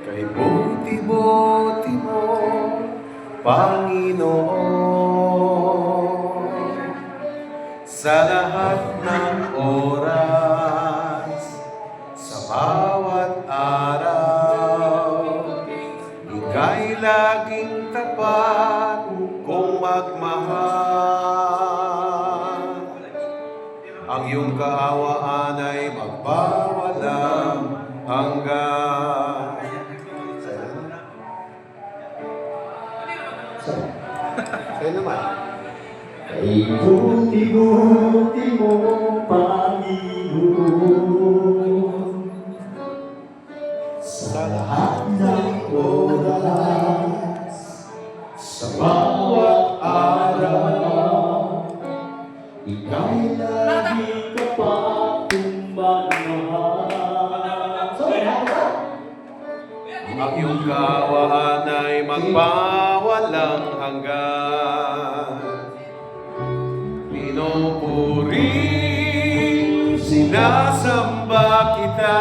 Kay buti-buti mo, Panginoon, sa lahat ng oras, sa bawat araw, ika'y laging tapat kung magmahal. Ang iyong kaawaan ay magpawalang hanggan. Sa'yo naman. Kay buti-buti mo, Panginoon, sa lahat ng oras, sa bawat araw, ika'y lagi ka pa kung magmahal. Ang iyong kaawaan ay magpawalang hanggan. Pinupuri, sinasamba kita.